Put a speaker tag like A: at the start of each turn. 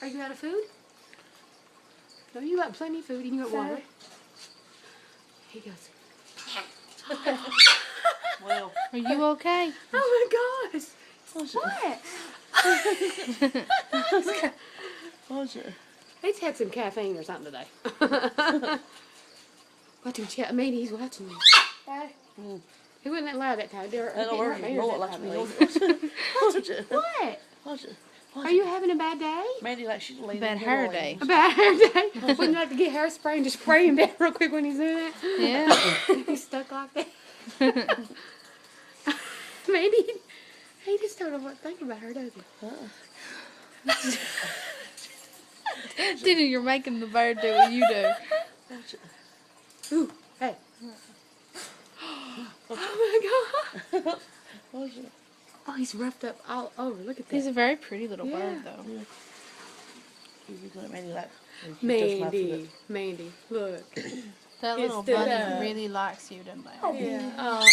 A: Are you out of food? No, you got plenty of food and you got water. He goes,
B: Well,
C: Are you okay?
A: oh my gosh.
B: was
A: What?
B: it? Was it?
A: He's had some caffeine or something today. Watch him chat. Maybe he's watching me.
B: Mm.
A: He wasn't that loud that time. They were,
B: I don't worry.
A: he
B: No,
A: hurt
B: it
A: my
B: likes me.
A: ears
B: Was
A: that time.
B: it?
A: What?
B: Was it?
A: Are you having a bad day?
B: Mandy, like she's laying
C: Bad
B: in
C: hair
B: the
C: day.
A: A bad hair day? Wouldn't you like to get hairspray and just spray him down real quick when he's doing that?
C: Yeah.
A: He's stuck like that. Maybe he just don't know what to think about her, does he?
C: Dinner, you're making the bird do what you do.
B: Was it?
A: Ooh, hey. Oh my God.
B: Was it?
A: Oh, he's roughed up all over. Look at
C: He's
A: that.
C: a very pretty little
A: Yeah.
C: bird, though.
B: He's looking at Mandy like.
A: Mandy. Mandy, look.
C: That
A: He
C: little
A: stood
C: bunny
A: up.
C: really likes you, doesn't they?
A: Yeah. Oh.